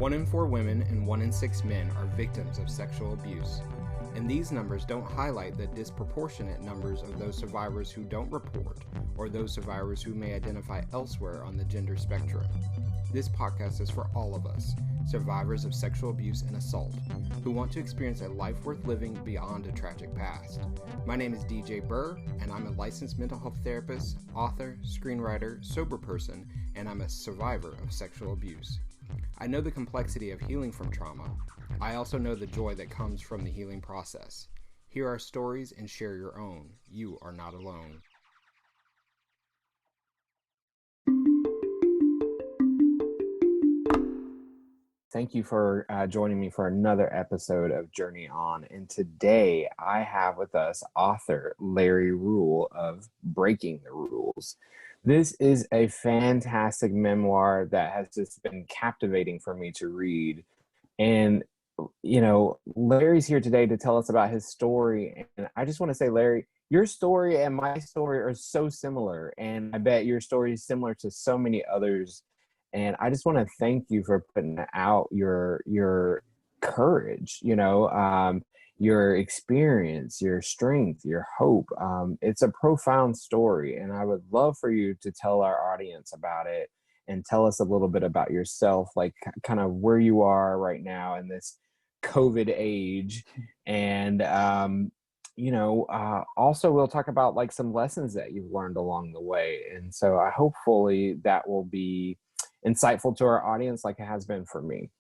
1 in 4 women and 1 in 6 men are victims of sexual abuse. And these numbers don't highlight the disproportionate numbers of those survivors who don't report, or those survivors who may identify elsewhere on the gender spectrum. This podcast is for all of us, survivors of sexual abuse and assault, who want to experience a life worth living beyond a tragic past. My name is DJ Burr, and I'm a licensed mental health therapist, author, screenwriter, sober person, and I'm a survivor of sexual abuse. I know the complexity of healing from trauma. I also know the joy that comes from the healing process. Hear our stories and share your own. You are not alone. Thank you for joining me for another episode of Journey On. And today I have with us author Larry Ruhl of Breaking the Ruhls. This is a fantastic memoir that has just been captivating for me to read. And, you know, Larry's here today to tell us about his story. And I just want to say, Larry, your story and my story are so similar. And I bet your story is similar to so many others. And I just want to thank you for putting out your courage, your experience, your strength, your hope. It's a profound story, and I would love for you to tell our audience about it and tell us a little bit about yourself, like kind of where you are right now in this COVID age. And, also we'll talk about like some lessons that you've learned along the way. And so hopefully that will be insightful to our audience like it has been for me.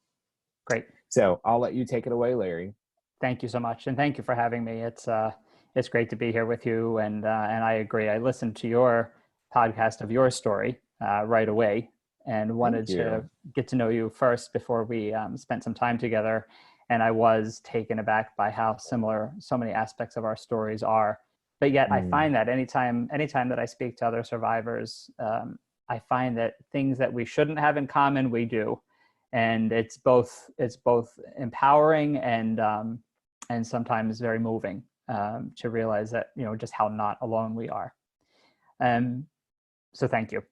Great. So I'll let you take it away, Larry. Thank you so much. And thank you for having me. It's great to be here with you. And I agree. I listened to your podcast of your story right away and wanted to get to know you first before we spent some time together. And I was taken aback by how similar so many aspects of our stories are. But yet I find that anytime that I speak to other survivors, I find that things that we shouldn't have in common, we do. And it's both empowering and sometimes very moving to realize that, just how not alone we are. So thank you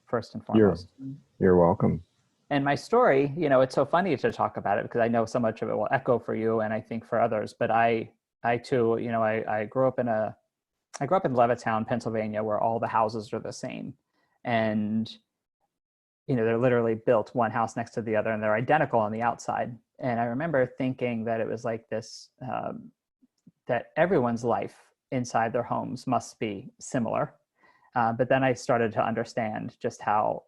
first and foremost. You're welcome. And my story, it's so funny to talk about it because I know so much of it will echo for you and I think for others, but I too, I grew up in Levittown, Pennsylvania, where all the houses are the same. And, they're literally built one house next to the other and they're identical on the outside. And I remember thinking that it was like this, that everyone's life inside their homes must be similar. But then I started to understand just how,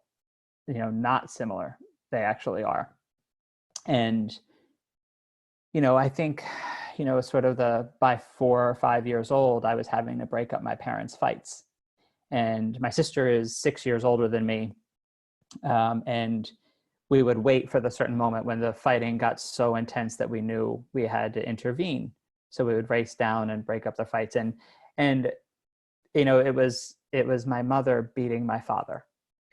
not similar they actually are. And, I think, sort of by 4 or 5 years old, I was having to break up my parents' fights. And my sister is 6 years older than me. And we would wait for the certain moment when the fighting got so intense that we knew we had to intervene. So we would race down and break up the fights. And it was my mother beating my father.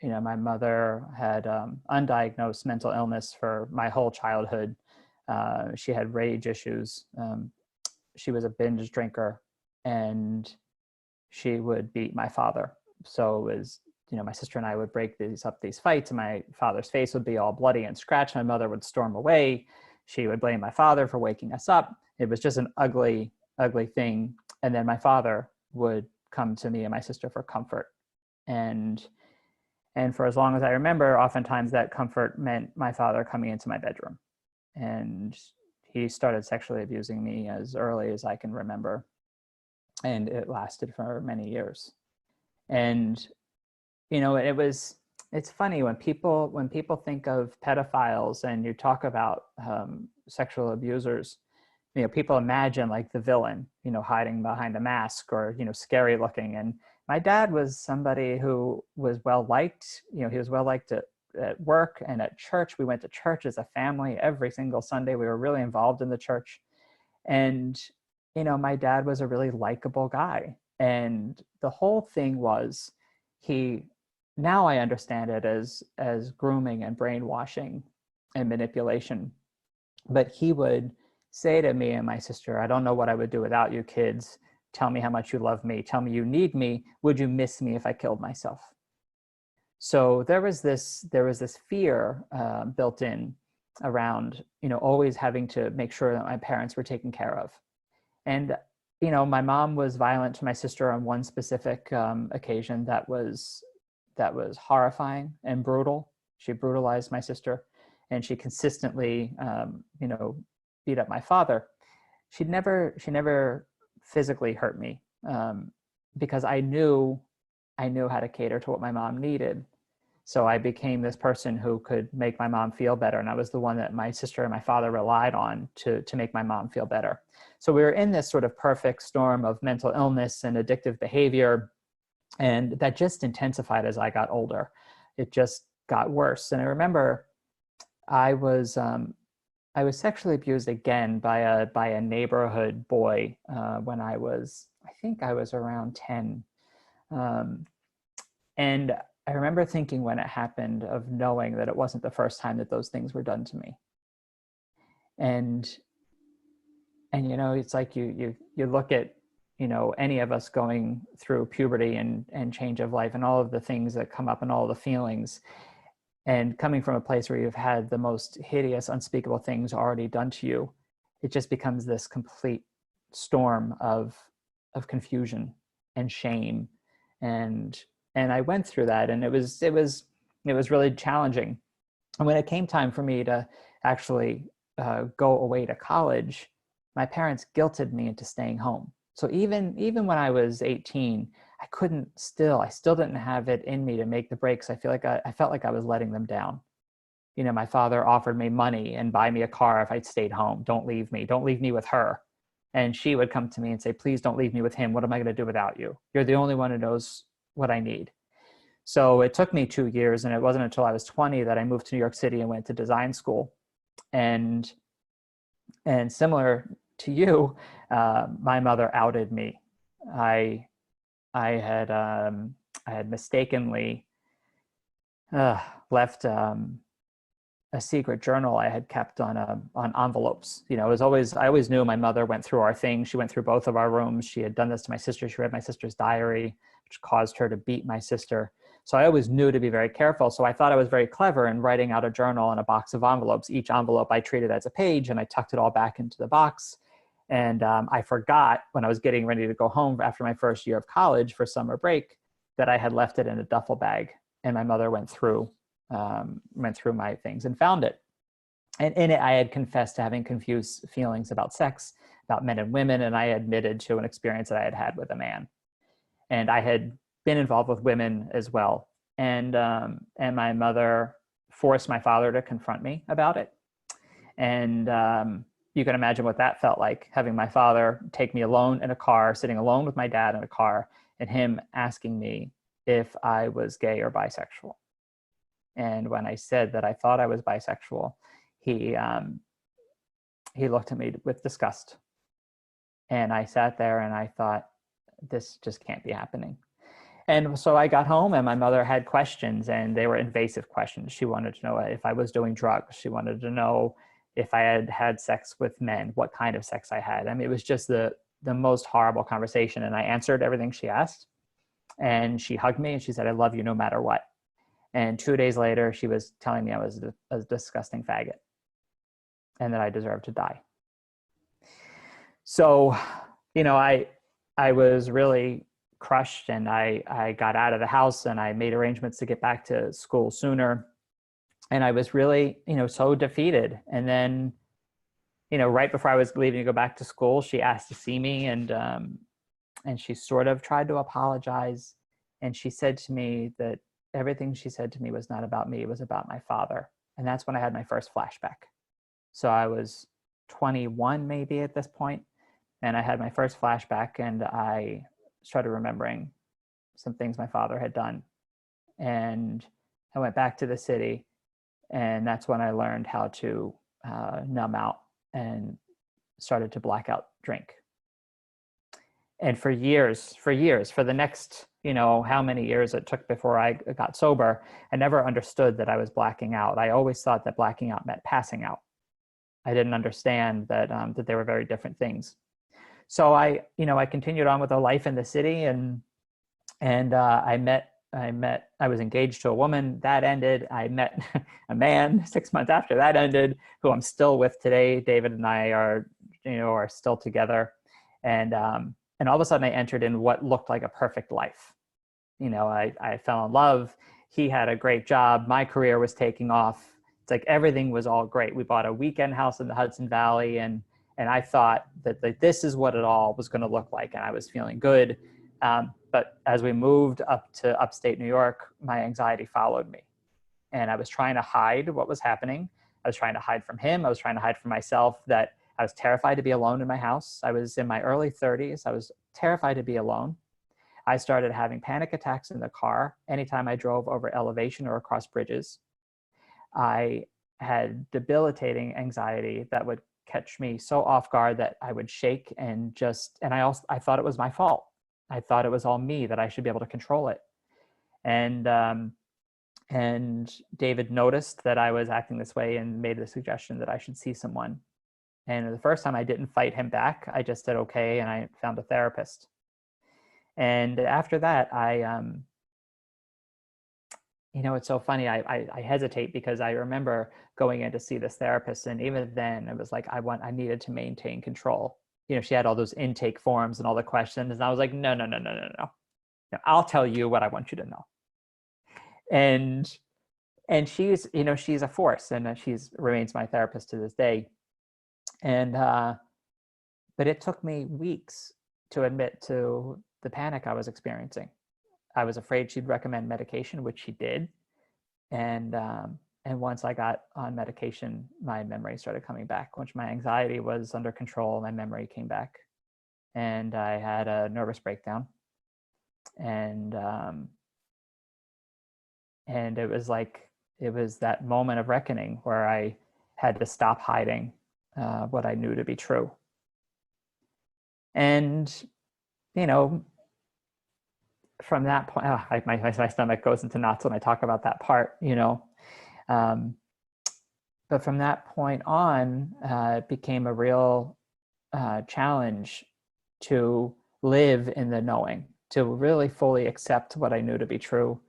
My mother had undiagnosed mental illness for my whole childhood. She had rage issues. She was a binge drinker, and she would beat my father. So it was, my sister and I would break these fights, and my father's face would be all bloody and scratched. My mother would storm away. She would blame my father for waking us up. It was just an ugly, ugly thing. And then my father would come to me and my sister for comfort. And for as long as I remember, oftentimes that comfort meant my father coming into my bedroom. And he started sexually abusing me as early as I can remember. And it lasted for many years. And, it's funny when people think of pedophiles and you talk about sexual abusers, people imagine like the villain, hiding behind a mask or, scary looking. And my dad was somebody who was well-liked. He was well-liked at work and at church. We went to church as a family every single Sunday. We were really involved in the church. And, my dad was a really likable guy. And the whole thing was now I understand it as grooming and brainwashing and manipulation. But he would say to me and my sister, "I don't know what I would do without you kids. Tell me how much you love me. Tell me you need me. Would you miss me if I killed myself?" So there was this fear built in around, always having to make sure that my parents were taken care of. And, my mom was violent to my sister on one specific occasion that was horrifying and brutal. She brutalized my sister, and she consistently, beat up my father. She never physically hurt me, because I knew how to cater to what my mom needed. So I became this person who could make my mom feel better. And I was the one that my sister and my father relied on to make my mom feel better. So we were in this sort of perfect storm of mental illness and addictive behavior. And that just intensified as I got older. It just got worse. And I remember I was sexually abused again by a neighborhood boy when I think I was around 10. And I remember thinking when it happened of knowing that it wasn't the first time that those things were done to me. And it's like you look at, any of us going through puberty and change of life and all of the things that come up and all the feelings, and coming from a place where you've had the most hideous, unspeakable things already done to you, it just becomes this complete storm of confusion and shame. And I went through that, and it was really challenging. And when it came time for me to actually go away to college, my parents guilted me into staying home. So even when I was 18, I still didn't have it in me to make the breaks. I felt like I was letting them down. My father offered me money and buy me a car if I'd stayed home. Don't leave me with her. And she would come to me and say, please don't leave me with him. What am I going to do without you? You're the only one who knows what I need. So it took me 2 years, and it wasn't until I was 20 that I moved to New York City and went to design school. And similar to you, my mother outed me. I had mistakenly left a secret journal I had kept on envelopes. I always knew my mother went through our things. She went through both of our rooms. She had done this to my sister. She read my sister's diary, which caused her to beat my sister. So I always knew to be very careful. So I thought I was very clever in writing out a journal in a box of envelopes. Each envelope I treated as a page, and I tucked it all back into the box. And I forgot when I was getting ready to go home after my first year of college for summer break that I had left it in a duffel bag. And my mother went through my things and found it. And in it, I had confessed to having confused feelings about sex, about men and women, and I admitted to an experience that I had had with a man. And I had been involved with women as well. And my mother forced my father to confront me about it. And you can imagine what that felt like, having my father take me alone in a car, sitting alone with my dad in a car, and him asking me if I was gay or bisexual. And when I said that I thought I was bisexual, he looked at me with disgust. And I sat there and I thought, this just can't be happening. And so I got home, and my mother had questions, and they were invasive questions. She wanted to know if I was doing drugs. She wanted to know if I had had sex with men, what kind of sex I had. I mean, it was just the most horrible conversation. And I answered everything she asked. And she hugged me and she said, I love you no matter what. And 2 days later, she was telling me I was a disgusting faggot and that I deserved to die. So, I was really crushed, and I got out of the house, and I made arrangements to get back to school sooner. And I was really, so defeated. And then, right before I was leaving to go back to school, she asked to see me, and she sort of tried to apologize. And she said to me that everything she said to me was not about me, it was about my father. And that's when I had my first flashback. So I was 21 maybe at this point, and I had my first flashback, and I started remembering some things my father had done. And I went back to the city, and that's when I learned how to numb out and started to black out drink. And for the next, how many years it took before I got sober, I never understood that I was blacking out. I always thought that blacking out meant passing out. I didn't understand that they were very different things. So I continued on with a life in the city, and I met I was engaged to a woman. That ended. I met a man 6 months after that ended, who I'm still with today. David and I are still together. And all of a sudden I entered in what looked like a perfect life. I fell in love. He had a great job. My career was taking off. It's like everything was all great. We bought a weekend house in the Hudson Valley, and I thought that this is what it all was going to look like, and I was feeling good. But as we moved up to upstate New York, my anxiety followed me, and I was trying to hide what was happening. I was trying to hide from him. I was trying to hide from myself that I was terrified to be alone in my house. I was in my early 30s. I was terrified to be alone. I started having panic attacks in the car anytime I drove over elevation or across bridges. I had debilitating anxiety that would catch me so off guard that I would shake and I thought it was my fault. I thought it was all me, that I should be able to control it. And David noticed that I was acting this way and made the suggestion that I should see someone. And the first time I didn't fight him back. I just said, okay. And I found a therapist. And after that, it's so funny. I hesitate because I remember going in to see this therapist, and even then it was like I needed to maintain control. She had all those intake forms and all the questions, and I was like, no. I'll tell you what I want you to know. And she's a force, and she's remains my therapist to this day. And but it took me weeks to admit to the panic I was experiencing. I was afraid she'd recommend medication, which she did. And once I got on medication, my memory started coming back. Once my anxiety was under control, my memory came back. And I had a nervous breakdown. And it was that moment of reckoning where I had to stop hiding what I knew to be true. And, from that point, my stomach goes into knots when I talk about that part, but from that point on, it became a real challenge to live in the knowing, to really fully accept what I knew to be true,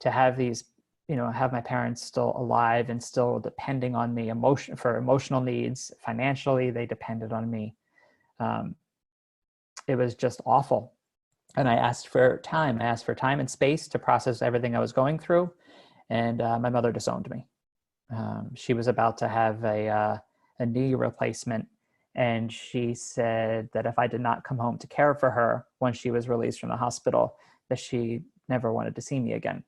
to have have my parents still alive and still depending on me for emotional needs. Financially, they depended on me. It was just awful. And I asked for time. I asked for time and space to process everything I was going through. And my mother disowned me. She was about to have a knee replacement. And she said that if I did not come home to care for her once she was released from the hospital, that she never wanted to see me again.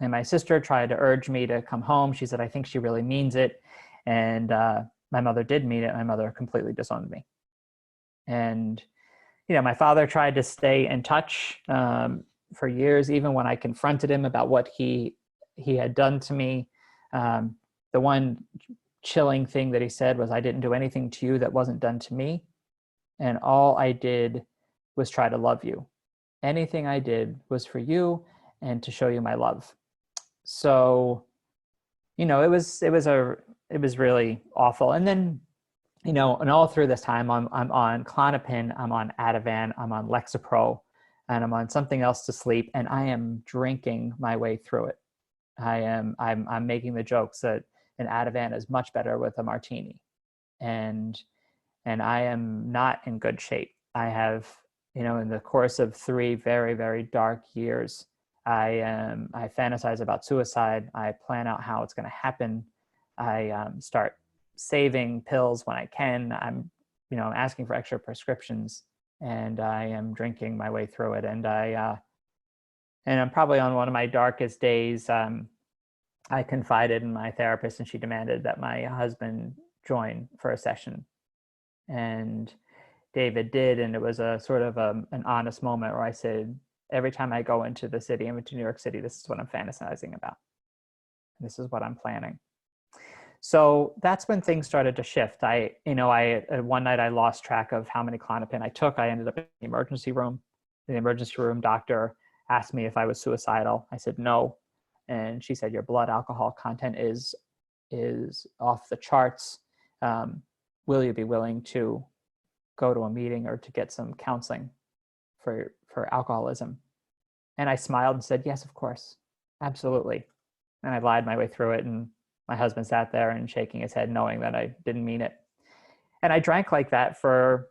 And my sister tried to urge me to come home. She said, I think she really means it. And my mother did mean it. My mother completely disowned me. And my father tried to stay in touch for years, even when I confronted him about what he had done to me. The one chilling thing that he said was, I didn't do anything to you that wasn't done to me. And all I did was try to love you. Anything I did was for you and to show you my love. So, it was really awful. And then, and all through this time, I'm on Klonopin, I'm on Ativan, I'm on Lexapro, and I'm on something else to sleep, and I am drinking my way through it. I'm making the jokes that an Ativan is much better with a martini, and I am not in good shape. I have, in the course of 3 very, very dark years, I fantasize about suicide. I plan out how it's going to happen. I start saving pills when I can. I'm asking for extra prescriptions, and I am drinking my way through it. And I'm probably on one of my darkest days. I confided in my therapist, and she demanded that my husband join for a session. And David did, and it was a sort of an honest moment where I said, every time I go into the city, into New York City, this is what I'm fantasizing about. This is what I'm planning. So that's when things started to shift. One night I lost track of how many Klonopin I took. I ended up in the emergency room. The emergency room doctor asked me if I was suicidal. I said no. And she said, your blood alcohol content is off the charts. Will you be willing to go to a meeting or to get some counseling for alcoholism? And I smiled and said, yes, of course, absolutely. And I lied my way through it. And my husband sat there and shaking his head, knowing that I didn't mean it. And I drank like that for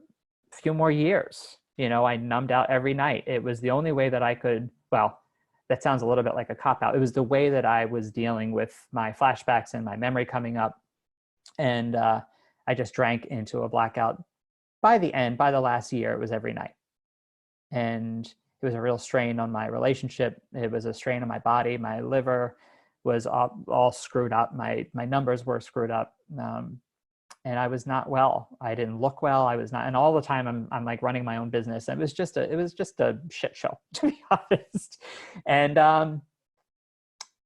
a few more years. I numbed out every night. It was the only way that I could, well, that sounds a little bit like a cop out. It was the way that I was dealing with my flashbacks and my memory coming up. And I just drank into a blackout. By the last year, it was every night. And it was a real strain on my relationship. It was a strain on my body. My liver was all screwed up. My numbers were screwed up. And I was not well. I didn't look well. I was not, and all the time I'm like running my own business. And it was just a shit show, to be honest. And I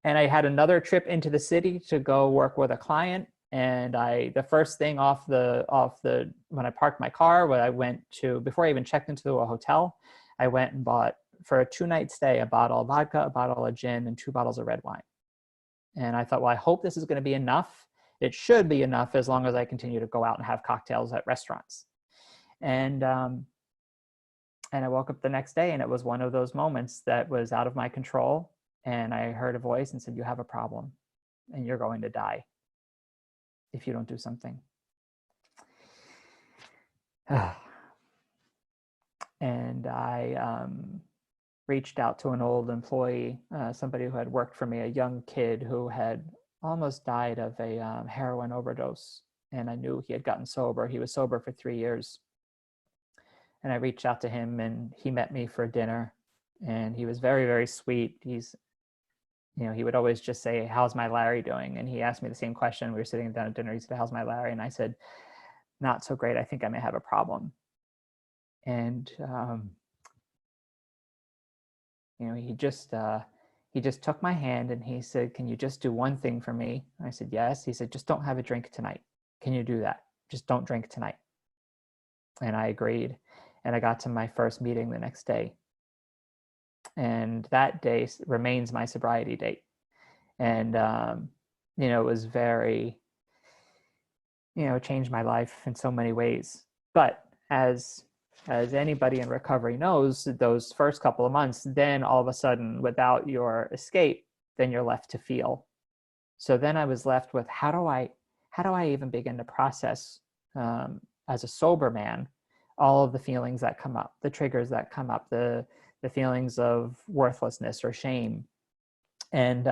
had another trip into the city to go work with a client. And the first thing when I parked my car, before I even checked into a hotel, I went and bought, for a 2-night stay, a bottle of vodka, a bottle of gin, and 2 bottles of red wine. And I thought, well, I hope this is going to be enough. It should be enough as long as I continue to go out and have cocktails at restaurants. And I woke up the next day, and it was one of those moments that was out of my control. And I heard a voice and said, you have a problem and you're going to die if you don't do something. And I reached out to an old employee, somebody who had worked for me, a young kid who had almost died of a heroin overdose. And I knew he had gotten sober. He was sober for 3 years. And I reached out to him, and he met me for dinner, and he was very, very sweet. He would always just say, how's my Larry doing? And he asked me the same question. We were sitting down at dinner. He said, how's my Larry? And I said, not so great. I think I may have a problem. And, he just took my hand and he said, can you just do one thing for me? I said, yes. He said, just don't have a drink tonight. Can you do that? Just don't drink tonight. And I agreed. And I got to my first meeting the next day. And that day remains my sobriety date. And, it was very, it changed my life in so many ways. But as anybody in recovery knows, those first couple of months, then all of a sudden, without your escape, then you're left to feel. So then I was left with, how do I even begin to process, as a sober man, all of the feelings that come up, the triggers that come up, the feelings of worthlessness or shame. And,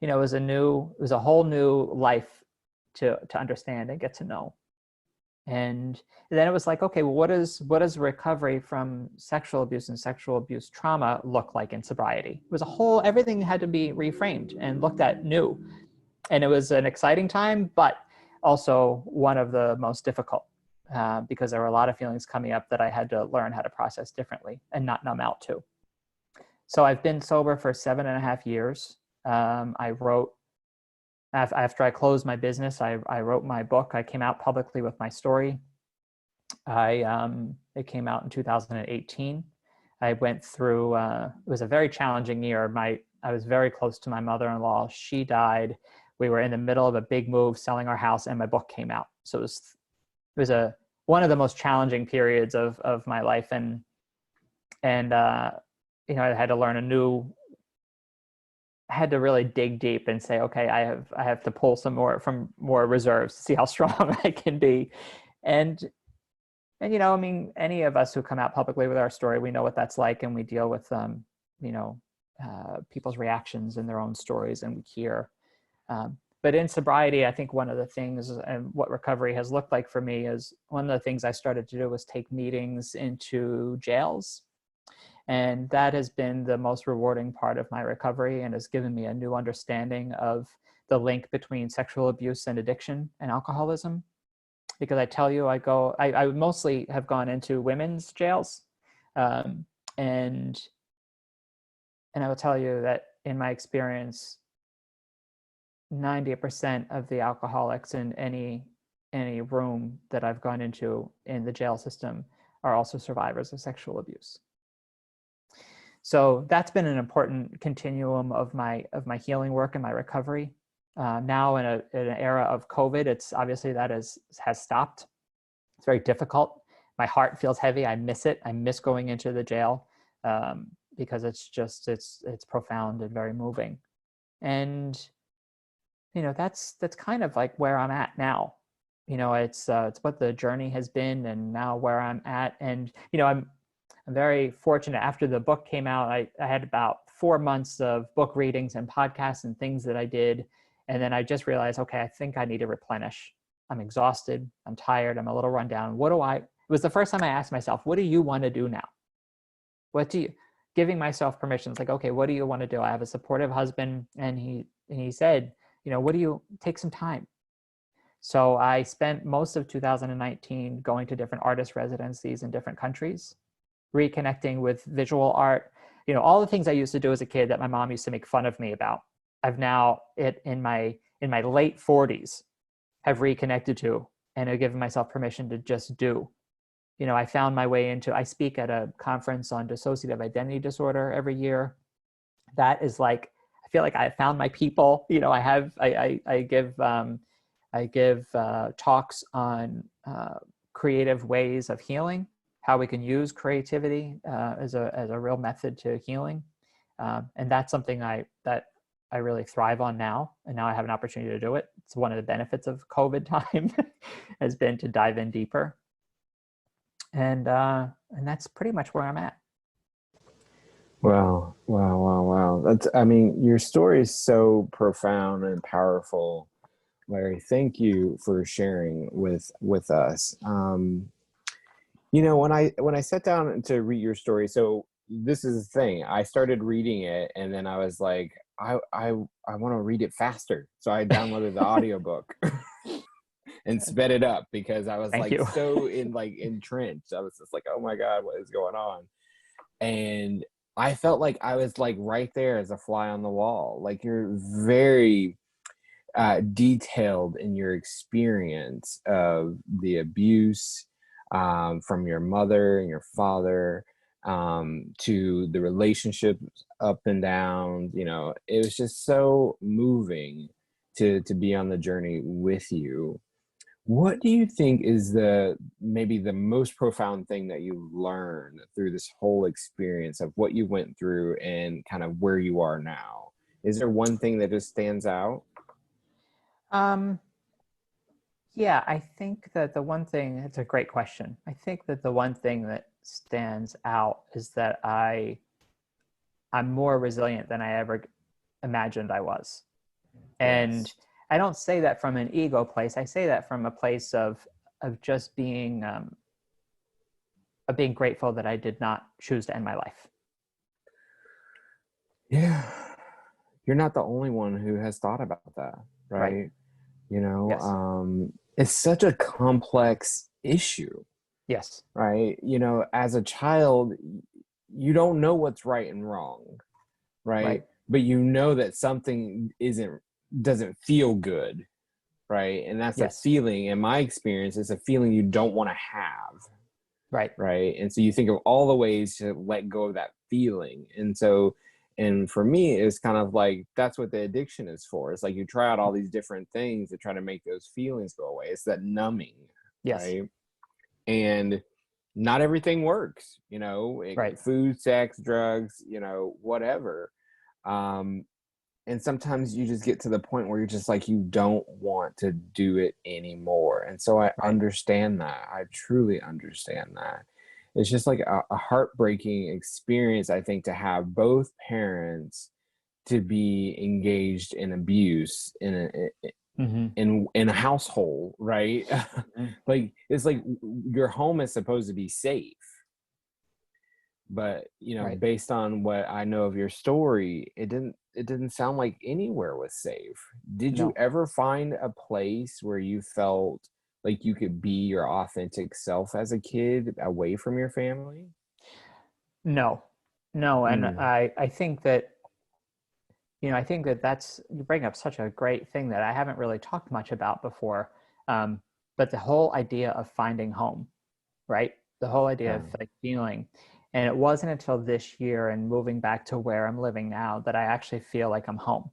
it was a whole new life to understand and get to know. And then it was like, okay, well, what does recovery from sexual abuse and sexual abuse trauma look like in sobriety? It was everything had to be reframed and looked at new. And it was an exciting time, but also one of the most difficult, because there were a lot of feelings coming up that I had to learn how to process differently and not numb out to. So I've been sober for 7.5 years. After I closed my business, I wrote my book. I came out publicly with my story. It came out in 2018. I went through, it was a very challenging year. I was very close to my mother-in-law. She died. We were in the middle of a big move, selling our house, and my book came out. So it was one of the most challenging periods of my life. And I had to learn I had to really dig deep and say, okay, I have to pull some more reserves to see how strong I can be. And any of us who come out publicly with our story, we know what that's like, and we deal with, people's reactions in their own stories, and we hear. But in sobriety, I think one of the things, and what recovery has looked like for me, is one of the things I started to do was take meetings into jails. And that has been the most rewarding part of my recovery, and has given me a new understanding of the link between sexual abuse and addiction and alcoholism. Because I tell you, I mostly have gone into women's jails. And I will tell you that in my experience, 90% of the alcoholics in any room that I've gone into in the jail system are also survivors of sexual abuse. So that's been an important continuum of my healing work and my recovery. Now in an era of COVID, it's obviously that has stopped. It's very difficult. My heart feels heavy. I miss it. I miss going into the jail. because it's just, it's profound and very moving. And, you know, that's kind of like where I'm at now. You know, it's what the journey has been, and now where I'm at. And, you know, I'm very fortunate. After the book came out, I had about 4 months of book readings and podcasts and things that I did. And then I just realized, okay, I think I need to replenish. I'm exhausted. I'm tired. I'm a little run down. It was the first time I asked myself, what do you want to do now? Giving myself permission. It's like, okay, what do you want to do? I have a supportive husband, and he said, you know, take some time. So I spent most of 2019 going to different artist residencies in different countries, reconnecting with visual art, you know, all the things I used to do as a kid that my mom used to make fun of me about. I've now, in my late 40s, have reconnected to, and have given myself permission to just do. You know, I found my way I speak at a conference on dissociative identity disorder every year. That is like, I feel like I found my people. You know, I give talks on creative ways of healing, how we can use creativity as a real method to healing. And that's something that I really thrive on now. And now I have an opportunity to do it. It's one of the benefits of COVID time has been to dive in deeper. And that's pretty much where I'm at. Wow, wow, wow, wow. I mean, your story is so profound and powerful, Larry. Thank you for sharing with us. You know, when I sat down to read your story, so this is the thing. I started reading it, and then I was like, I want to read it faster. So I downloaded the audiobook and sped it up because I was Thank like you. so entrenched. I was just like, oh my God, what is going on? And I felt like I was like right there as a fly on the wall. Like, you're very detailed in your experience of the abuse from your mother and your father, to the relationships up and down. You know, it was just so moving to be on the journey with you. What do you think is maybe the most profound thing that you learned through this whole experience of what you went through and kind of where you are now? Is there one thing that just stands out? Yeah, I think that the one thing, it's a great question. I think that the one thing that stands out is that I'm more resilient than I ever imagined I was. And Yes. I don't say that from an ego place. I say that from a place of just being grateful that I did not choose to end my life. Yeah. You're not the only one who has thought about that, Right. right? You know, Yes. it's such a complex issue, Yes. right? You know, as a child, you don't know what's right and wrong, right? Right. But you know that something doesn't feel good, right? And that's a Yes. feeling, in my experience, it's a feeling you don't want to have, Right. right? And so you think of all the ways to let go of that feeling. And for me, it's kind of like that's what the addiction is for. It's like you try out all these different things to try to make those feelings go away. It's that numbing, Yes. right? And not everything works, you know, Right. food, sex, drugs, you know, whatever. Um, and sometimes you just get to the point where you're just like, you don't want to do it anymore. And so I Right. understand that. I truly understand that. It's just like a heartbreaking experience, I think, to have both parents to be engaged in abuse Mm-hmm. in a household, right? Mm-hmm. Like, it's like your home is supposed to be safe, but you know, Right. based on what I know of your story, it didn't sound like anywhere was safe. Did you No. ever find a place where you felt like you could be your authentic self as a kid away from your family? No. No. And Mm, I think that, you know, I think that you bring up such a great thing that I haven't really talked much about before. Um, but the whole idea of finding home, right? The whole idea yeah. of like feeling. And it wasn't until this year and moving back to where I'm living now that I actually feel like I'm home.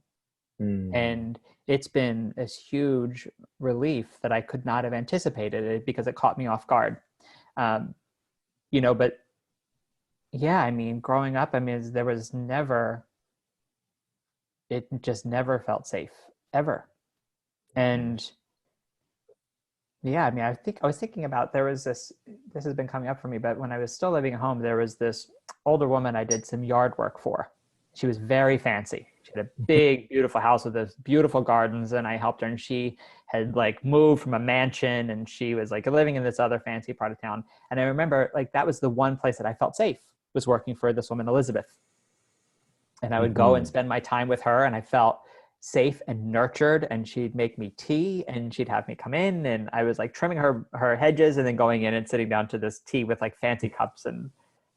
Mm, And it's been this huge relief that I could not have anticipated it because it caught me off guard. Um, you know, but yeah, I mean, growing up, I mean, there was never, it just never felt safe ever. Mhm. And yeah, I mean, I think I was thinking about, there was this has been coming up for me, but when I was still living at home, there was this older woman I did some yard work for. She was very fancy. She had a big, beautiful house with this beautiful gardens, and I helped her. And she had like moved from a mansion, and she was like living in this other fancy part of town. And I remember like that was the one place that I felt safe, was working for this woman, Elizabeth. And I would go and Mhm. spend my time with her, and I felt safe and nurtured, and she'd make me tea and she'd have me come in, and I was like trimming her hedges and then going in and sitting down to this tea with like fancy cups. And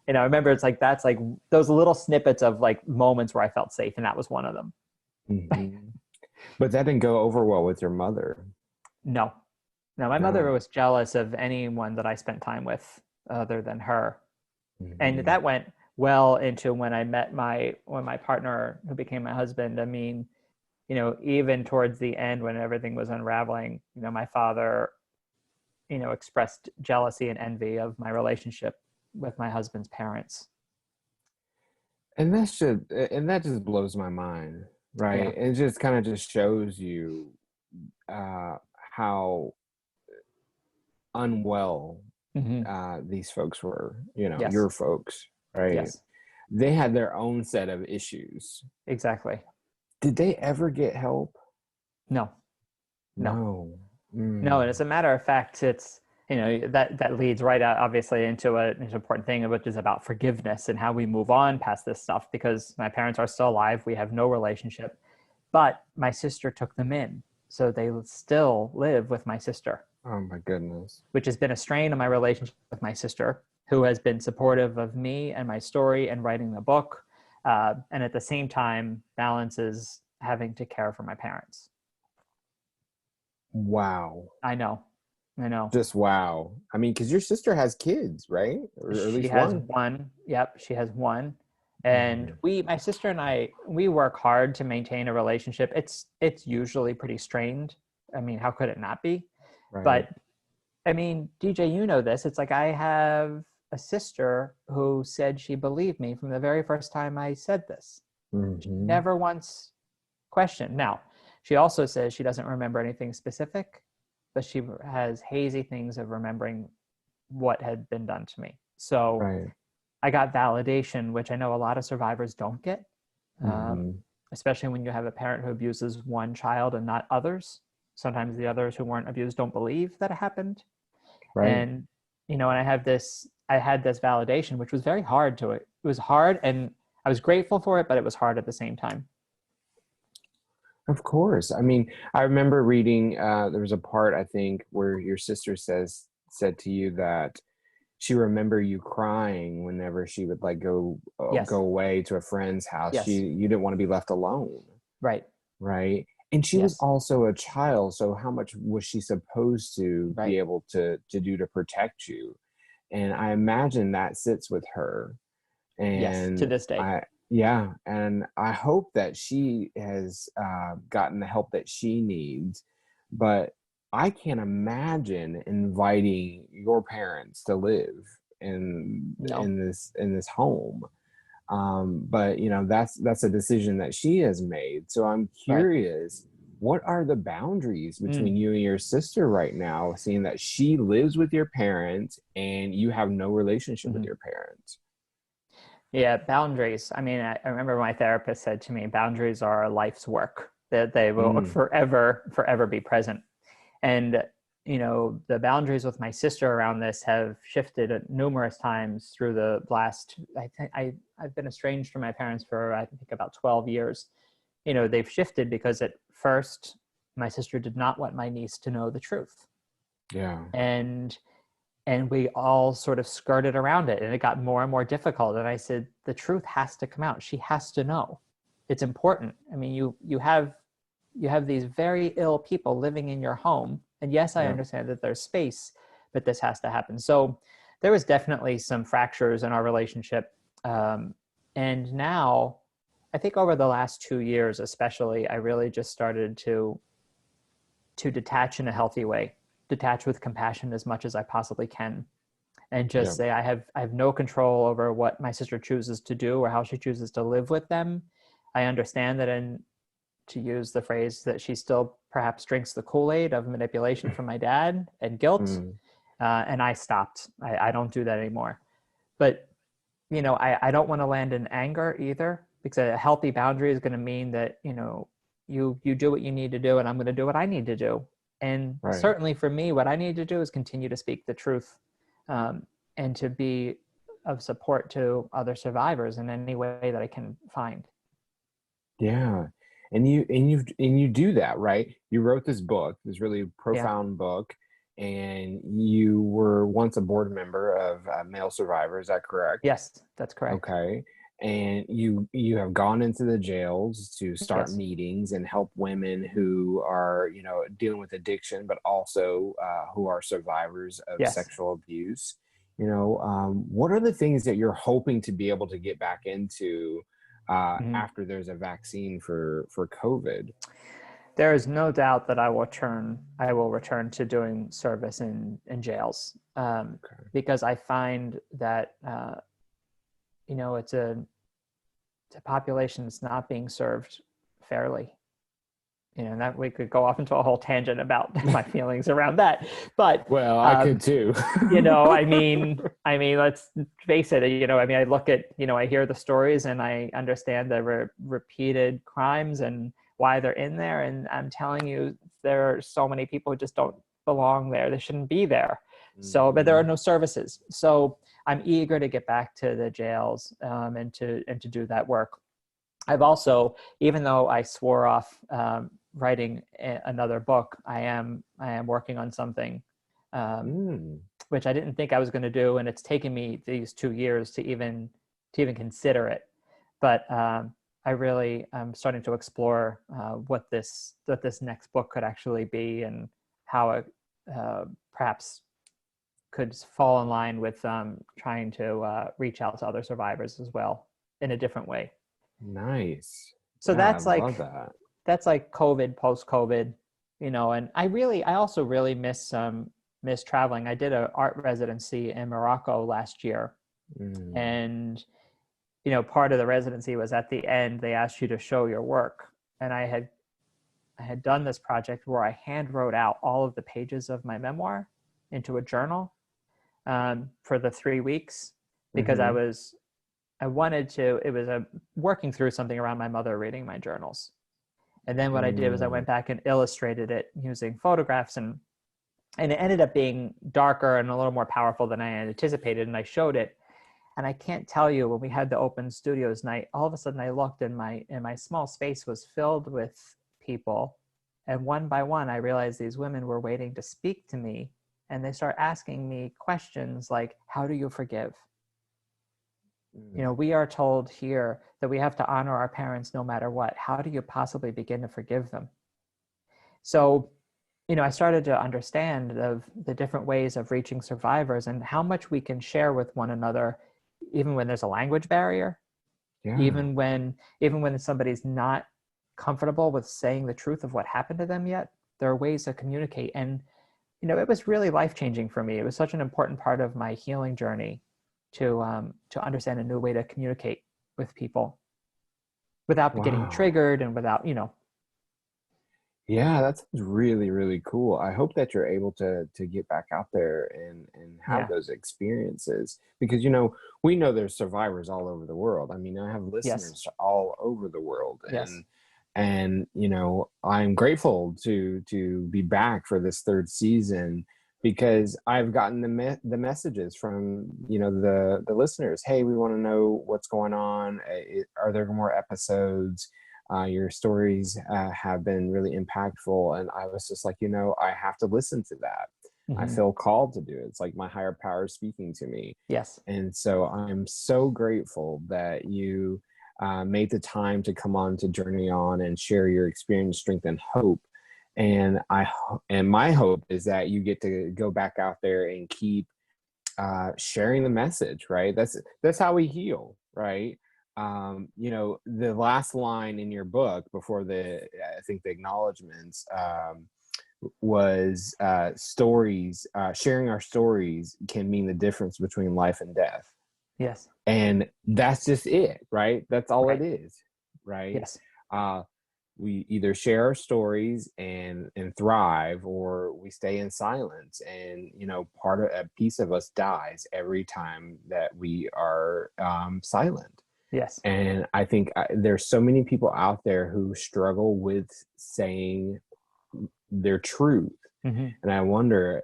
I remember it's like that's like those little snippets of like moments where I felt safe, and that was one of them. Mhm. But that didn't go over well with your mother. No, no, my mother No. was jealous of anyone that I spent time with other than her. And Mhm. that went well into when I met my partner who became my husband. I mean, even towards the end when everything was unraveling, my father, expressed jealousy and envy of my relationship with my husband's parents. And that just blows my mind, Yeah. right? It just kind of just shows you uh how unwell Hmm. these folks were, Yes. your folks, right? Yes. They had their own set of issues. Exactly. Did they ever get help? No. No. No. No. And Mm. as a matter of fact, it's that leads right out obviously into an important thing, which is about forgiveness and how we move on past this stuff. Because my parents are still alive, we have no relationship, but my sister took them in, so they still live with my sister, Oh my goodness. which has been a strain on my relationship with my sister, who has been supportive of me and my story and writing the book, and at the same time balances having to care for my parents. Wow. I know. I know. Just wow. I mean, because your sister has kids, right? Or at She least has one. one. Yep, she has one. And Mhm. my sister and I, we work hard to maintain a relationship. It's usually pretty strained. I mean, how could it not be? Right. But I mean, DJ, you know this. It's like I have a sister who said she believed me from the very first time I said this. She Hmm. never once questioned. Now, she also says she doesn't remember anything specific, but she has hazy things of remembering what had been done to me. So Right. I got validation, which I know a lot of survivors don't get, Hmm. especially when you have a parent who abuses one child and not others. Sometimes the others who weren't abused don't believe that it happened. Right. And, and I had this validation, which was very hard to it. It was hard, and I was grateful for it, but it was hard at the same time. Of course. I mean, I remember reading, there was a part, I think, where your sister said to you that she remember you crying whenever she would like go Yes. away to a friend's house. Yes. You didn't want to be left alone, Right. right? And she was Yes. also a child, so how much was she supposed to be Right. able to do to protect you? And I imagine that sits with her. Yes. To And this day. yeah, and I hope that she has gotten the help that she needs. But I can't imagine inviting your parents to live No. in this home. But that's a decision that she has made. So I'm Right. curious, what are the boundaries Mm. between you and your sister right now, seeing that she lives with your parents and you have no relationship with Hmm. your parents? Yeah, boundaries. I mean, I remember my therapist said to me, boundaries are a life's work, that they will Mm, forever, forever be present. And, the boundaries with my sister around this have shifted numerous times through the last, I think I've been estranged from my parents for, I think, about 12 years. They've shifted because at first my sister did not want my niece to know the truth. yeah. And we all sort of skirted around it, and it got more and more difficult. And I said, the truth has to come out. She has to know. It's important. I mean, you have these very ill people living in your home, and yes, I Yeah. understand that there's space, but this has to happen. So there was definitely some fractures in our relationship. um, and now I think over the last 2 years especially, I really just started to detach in a healthy way, detach with compassion as much as I possibly can. and Yeah. just say, I have no control over what my sister chooses to do or how she chooses to live with them. I understand that, and to use the phrase, that she still perhaps drinks the Kool-Aid of manipulation from my dad and guilt. Mm, And I stopped. I don't do that anymore. But, I don't want to land in anger either, because a healthy boundary is going to mean that, you do what you need to do, and I'm going to do what I need to do. And right. certainly for me, what I need to do is continue to speak the truth, and to be of support to other survivors in any way that I can find. Yeah. And you do that, right? You wrote this book, this really Yeah. profound book, and you were once a board member of Male Survivor. Is that correct? Yes, that's correct. Okay. And you have gone into the jails to start Yes. meetings and help women who are, dealing with addiction, but also who are survivors of Yes. sexual abuse. What are the things that you're hoping to be able to get back into Mhm. after there's a vaccine for COVID? There is no doubt that I will return to doing service in jails, Okay. because I find that it's a population that's not being served fairly. And that we could go off into a whole tangent about my feelings around that, but Well, I could um, too. let's face it. I look at, I hear the stories and I understand the repeated crimes and why they're in there. And I'm telling you, there are so many people who just don't belong there. They shouldn't be there. So, but there are Mhm. no services. So I'm eager to get back to the jails, and to do that work. I've also, even though I swore off writing another book, I am working on something, um, Mm. which I didn't think I was going to do, and it's taken me these 2 years to even consider it. But I really am starting to explore what this next book could actually be, and how it perhaps could fall in line with trying to reach out to other survivors as well in a different way. Nice. So Yeah, I that's love like that. that's like COVID, post COVID, and I also really miss traveling. I did an art residency in Morocco last year, Mm. and part of the residency was, at the end they asked you to show your work, and I had done this project where I hand wrote out all of the pages of my memoir into a journal, for the 3 weeks, because Mm-hmm. I wanted to. It was a working through something around my mother reading my journals. And then what I did was I Mm. went back and illustrated it using photographs, and it ended up being darker and a little more powerful than I had anticipated. And I showed it. And I can't tell you, when we had the open studios night, all of a sudden I looked, and my small space was filled with people. And one by one, I realized these women were waiting to speak to me. And they start asking me questions like, how do you forgive? Mm. We are told here that we have to honor our parents no matter what. How do you possibly begin to forgive them? So, I started to understand the different ways of reaching survivors, and how much we can share with one another, even when there's a language barrier, Yeah. even when somebody's not comfortable with saying the truth of what happened to them yet. There are ways to communicate. And it was really life-changing for me. It was such an important part of my healing journey to understand a new way to communicate with people without getting Wow. triggered, and without. Yeah, that sounds really, really cool. I hope that you're able to get back out there and have Yeah. those experiences, because we know there's survivors all over the world. I mean, I have Yes. listeners all over the world, Yes. and I'm grateful to be back for this third season, because I've gotten the messages from the listeners. Hey, we want to know what's going on. Are there more episodes? Your stories have been really impactful. And I was just like, I have to listen to that. I Hmm. feel called to do it. It's like my higher power speaking to me. Yes. And so I'm so grateful that you made the time to come on to Journey On and share your experience, strength, and hope. And my hope is that you get to go back out there and keep sharing the message, right? That's how we heal, right? The last line in your book before I think the acknowledgments, was stories, sharing our stories can mean the difference between life and death. Yes. And that's just it, right? That's all it Right. is, right? Yes. We either share our stories and thrive, or we stay in silence. And a piece of us dies every time that we are silent. Yes. And I think there's so many people out there who struggle with saying their truth. Mm-hmm. And I wonder,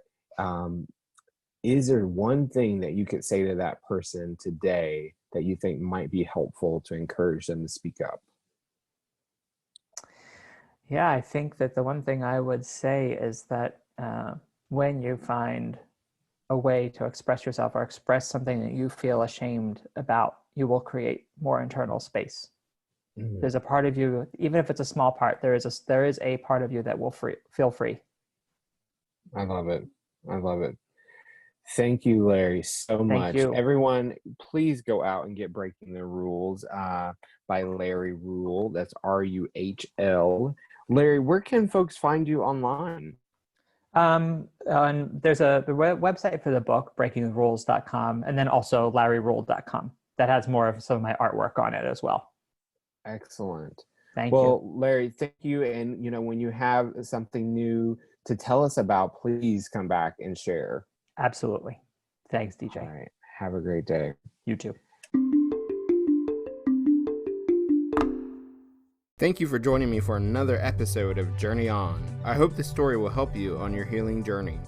is there one thing that you could say to that person today that you think might be helpful to encourage them to speak up? Yeah, I think that the one thing I would say is that when you find a way to express yourself or express something that you feel ashamed about, you will create more internal space. Mm. There's a part of you, even if it's a small part, there is a part of you that will feel free. I love it. I love it. Thank you, Larry, so Thank much. you. Everyone, please go out and get Breaking the Rules by Larry Ruhl. That's Ruhl. Larry, where can folks find you online? And there's the website for the book, breakingtherules.com, and then also larryruhl.com. That has more of some of my artwork on it as well. Excellent. Thank you. Well, Larry, thank you. And, when you have something new to tell us about, please come back and share. Absolutely. Thanks, DJ. All right. Have a great day. You too. Thank you for joining me for another episode of Journey On. I hope this story will help you on your healing journey.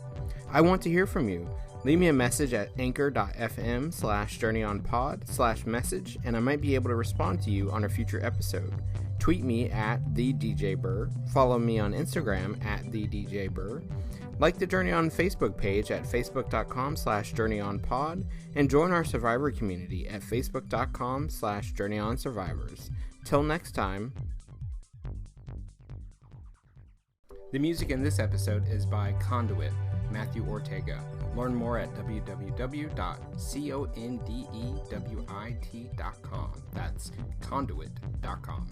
I want to hear from you. Leave me a message at anchor.fm/journeynonpod/message, and I might be able to respond to you on a future episode. Tweet me at @TheDJBurr. Follow me on Instagram at @TheDJBurr. Like the Journey On Facebook page at facebook.com/journeynonpod, and join our survivor community at facebook.com/journeynonsurvivors. Till next time. The music in this episode is by Conduit, Matthew Ortega. Learn more at www.condewit.com. That's conduit.com.